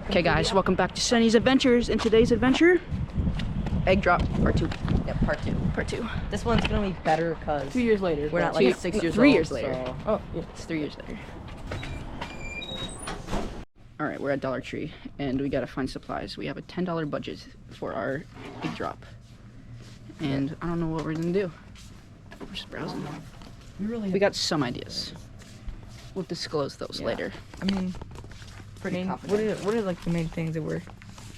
Okay guys, welcome back to Sunny's Adventures. In today's adventure, egg drop part 2. Yeah, part 2. Part 2. This one's gonna be better because 2 years later. we're not like 6 years old. 3 years later. So. Oh, yeah, it's 3 years later. Alright, we're at Dollar Tree and we gotta find supplies. We have a $10 budget for our egg drop. And I don't know what we're gonna do. We're just browsing. We got some ideas. We'll disclose those later. I mean, what are like the main things that we're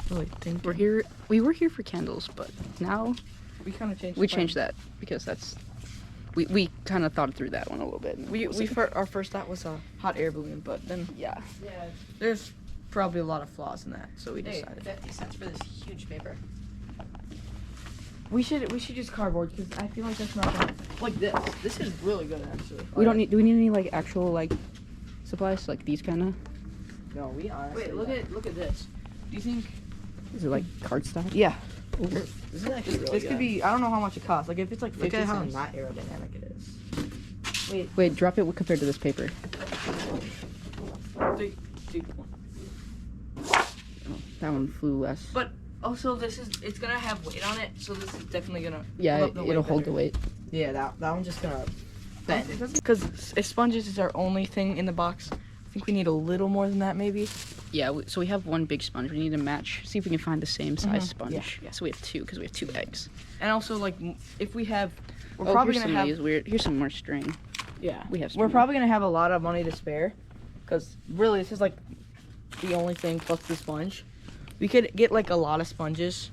really thinking? We were here for candles, but now We kind of changed. we changed that because we kind of thought through that one a little bit. Our first thought was a hot air balloon, but then there's probably a lot of flaws in that, so we decided 50 cents for this huge paper. we should use cardboard because I feel like that's not gonna, like this. This is really good actually. Do we need any like actual like supplies like these kind of? No, we honestly. Wait, look at this. Do you think? Is it like cardstock? Yeah. This is actually really This could be. I don't know how much it costs. Like if it's like 50 Look at how cents. not aerodynamic it is. Wait, drop it compared to this paper. 3, 2, 1. Oh, that one flew less. But also, it's gonna have weight on it, so this is definitely gonna. Yeah, hold up the it'll weight hold better. the weight. Yeah, that one's just gonna bend. Because if sponges is our only thing in the box, I think we need a little more than that, maybe. Yeah, so we have one big sponge. We need to match. See if we can find the same size Mhm. sponge. Yeah. So we have 2 because we have 2 eggs. And also, like, if we have, we're Oh, probably here's gonna some have. of these weird. Here's some more string. Yeah, We have. we're string. probably gonna have a lot of money to spare, because really this is like the only thing plus the sponge. We could get like a lot of sponges.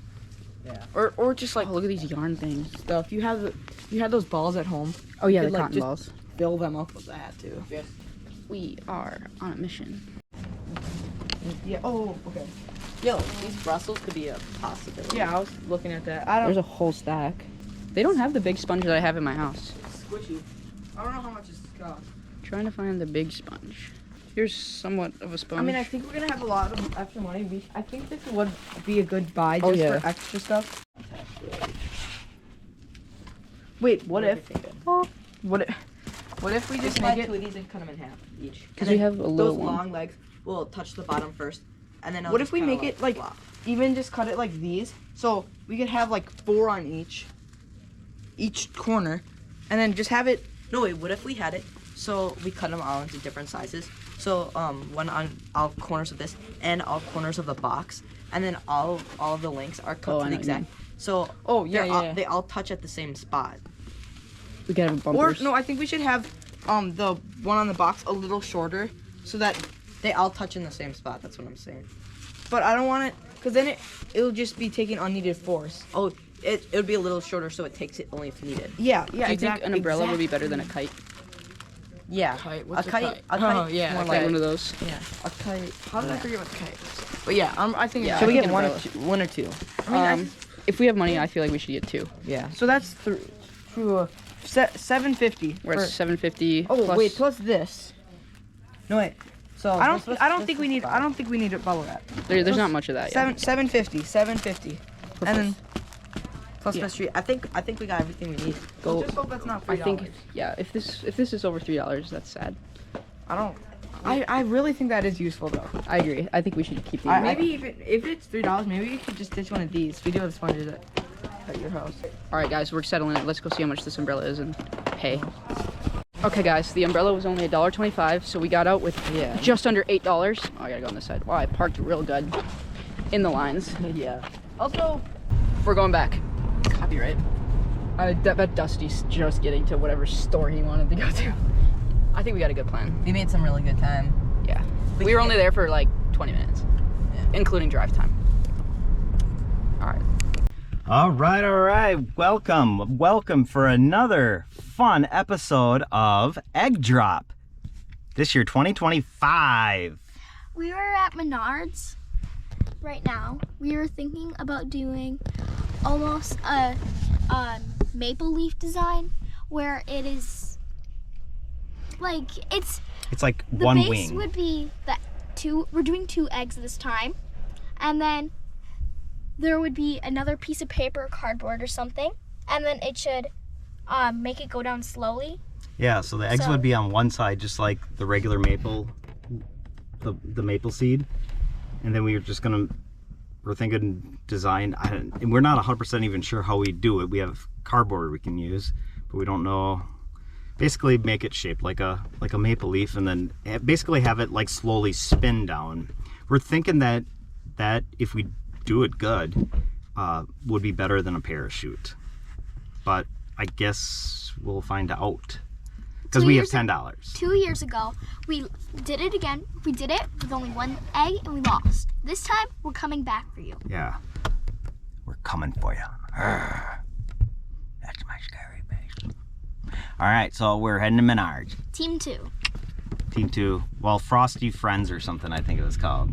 Yeah. Or just like Oh, look at these yarn things. stuff. You have those balls at home. Oh yeah, You the could, like, cotton just- balls. Fill them up with that too. We are on a mission. Yeah. Oh, okay. Yo, these Brussels could be a possibility. Yeah, I was looking at that. I don't. There's a whole stack. They don't have the big sponge that I have in my house. Squishy. I don't know how much this costs. Trying to find the big sponge. Here's somewhat of a sponge. I mean, I think we're gonna have a lot of extra money. I think this would be a good buy Oh, just yeah. for extra stuff. Wait, what if we just Just buy make 2 it? of these and cut them in half each. 'Cause And we then have a little those one. long legs will touch the bottom first, and then. What if we make it, like, even just cut it like these, so we could have like 4 on each corner, and then just have it. No wait. What if we had it? So we cut them all into different sizes. So one on all corners of this and all corners of the box, and then all of the links are cut Oh, to I the know what you exact. So Oh, yeah, they're all- yeah. they all touch at the same spot. we could have Or bumpers. no, I think we should have the one on the box a little shorter, so that. They all touch in the same spot. That's what I'm saying. But I don't want it, cause then it'll just be taking unneeded force. Oh, it would be a little shorter, so it takes it only if needed. Yeah, Do you think an umbrella would be better than a kite? Yeah. Kite? A What's a kite. kite? A kite. Oh, yeah, more a Like like one of those. yeah. A kite. How did I forget what kite is? But yeah, I think. Yeah, should I we think get an one or umbrella. two? One or two. If we have money, I feel like we should get 2. Yeah. So that's through 750. We're at 750. Oh plus, wait, plus this. No wait. So I don't think we need a bubble wrap. There's not much of that. Yeah. 750, and then plus Yeah. mystery. I think we got everything we need. Go. just hope that's not I $3. think yeah. If this is over $3, that's sad. I really think that is useful though. I agree. I think we should keep these. Maybe if it's $3, maybe we could just ditch one of these. We do have sponges at your house. All right, guys, we're settling it. Let's go see how much this umbrella is and pay. Okay, guys, the umbrella was only $1.25, so we got out with just under $8. Oh, I gotta go on this side. Wow, I parked real good in the lines. Yeah. Also, We're going back. Copyright. I bet Dusty's just getting to whatever store he wanted to go to. I think we got a good plan. We made some really good time. Yeah. We were only there for like 20 minutes, including drive time. All right. All right. Welcome for another fun episode of Egg Drop. This year, 2025. We were at Menards right now. We were thinking about doing almost a maple leaf design where it is like It's like the one base wing. would be we're doing 2 eggs this time, and then there would be another piece of paper, cardboard or something, and then it should make it go down slowly, Yeah, so the eggs So- would be on one side, just like the regular maple, the maple seed. And then we're thinking design, and we're not 100% even sure how we do it. We have cardboard we can use, but we don't know. Basically make it shaped like a maple leaf, and then basically have it like slowly spin down. We're thinking that if we do it good, would be better than a parachute. But I guess we'll find out. Because we have $10. 2 years ago, we did it again. We did it with only one egg and we lost. This time, we're coming back for you. Yeah. We're coming for you. That's my scary face. All right, so we're heading to Menards. Team 2. Team 2. Well, Frosty Friends or something, I think it was called.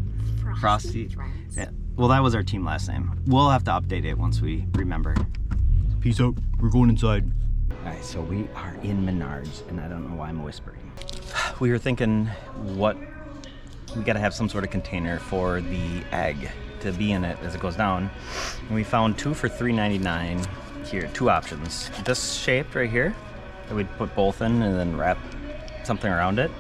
Frosty. Friends. Yeah. Well, that was our team last name. We'll have to update it once we remember. Peace out. We're going inside. All right, so we are in Menards, and I don't know why I'm whispering. We were thinking we gotta have some sort of container for the egg to be in it as it goes down. And we found 2 for $3.99 here, 2 options. This shaped right here, that we'd put both in and then wrap something around it.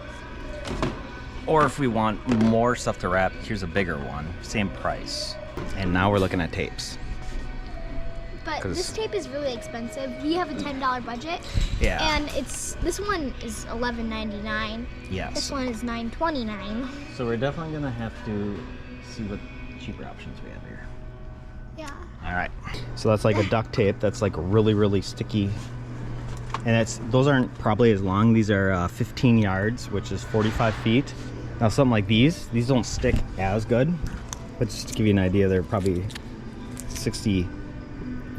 Or if we want more stuff to wrap, here's a bigger one, same price. And now we're looking at tapes. But 'Cause- this tape is really expensive. We have a $10 budget. Yeah. And this one is $11.99. Yes. This one is $9.29. So we're definitely gonna have to see what cheaper options we have here. Yeah. All right. So that's like a duct tape that's like really, really sticky. And those aren't probably as long. These are 15 yards, which is 45 feet. Now something like these don't stick as good, but just to give you an idea, they're probably 60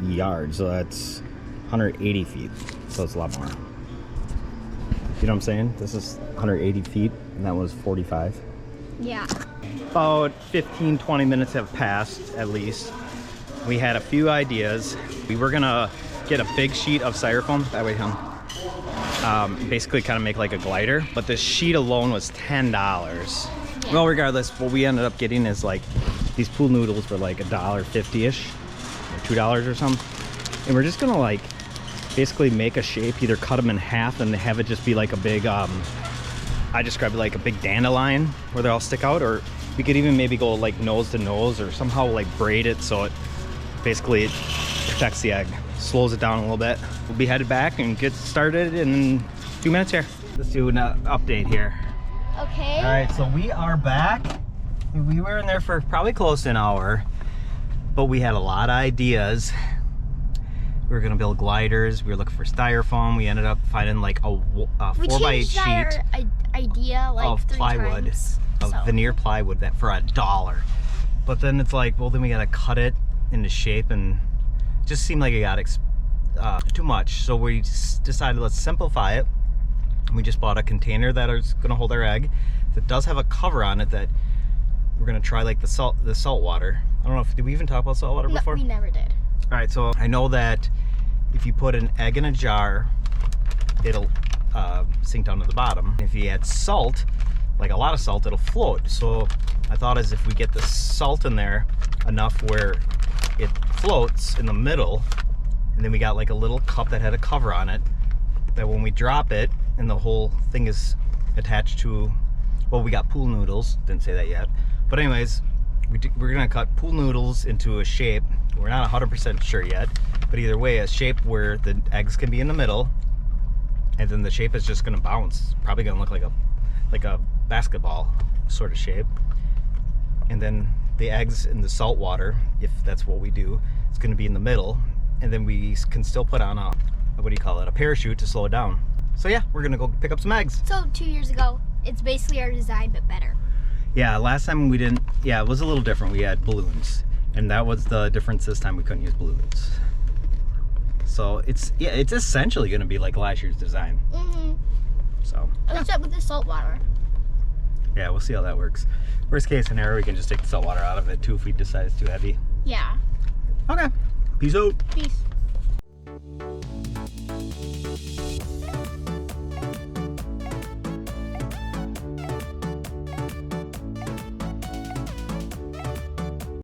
yards. So that's 180 feet. So it's a lot more. You know what I'm saying? This is 180 feet and that was 45. Yeah. About 15-20 minutes have passed at least. We had a few ideas. We were gonna get a big sheet of styrofoam, that way basically kind of make like a glider, but this sheet alone was $10. Well, regardless, what we ended up getting is like these pool noodles for like $1.50-ish or $2 or something, and we're just gonna like basically make a shape, either cut them in half and have it just be like a big I described it like a big dandelion where they all stick out, or we could even maybe go like nose to nose or somehow like braid it so it basically protects the egg, slows it down a little bit. We'll be headed back and get started in a few minutes here. Let's do an update here. Okay. All right, so we are back. We were in there for probably close to an hour, but we had a lot of ideas. We were gonna build gliders. We were looking for styrofoam. We ended up finding like a We 4x8 changed our sheet idea like of 3 plywood, times. of So. veneer plywood that for $1. But then it's like, well, then we gotta cut it into shape, and it just seemed like it got too much. So we decided let's simplify it. We just bought a container that is gonna hold our egg. That does have a cover on it that we're gonna try like the salt water. I don't know if did we even talk about salt water No, before? we never did. All right, so I know that if you put an egg in a jar, it'll sink down to the bottom. If you add salt, like a lot of salt, it'll float. So I thought as if we get the salt in there enough where it floats in the middle, and then we got like a little cup that had a cover on it, that when we drop it and the whole thing is attached to, well, we got pool noodles, didn't say that yet. But anyways, we're gonna cut pool noodles into a shape. We're not 100% sure yet, but either way, a shape where the eggs can be in the middle, and then the shape is just gonna bounce. It's probably gonna look like a basketball sort of shape. And then the eggs in the salt water, if that's what we do, it's gonna be in the middle, and then we can still put on a, what do you call it, a parachute to slow it down. So yeah, we're gonna go pick up some eggs. So 2 years ago, it's basically our design but better. Yeah, last time we didn't, yeah, it was a little different. We had balloons, and that was the difference this time. We couldn't use balloons. So it's essentially gonna be like last year's design. Mm-hmm. So Except with the salt water. yeah, we'll see how that works. Worst case scenario, we can just take the salt water out of it too if we decide it's too heavy. Yeah. Okay, peace out. Peace.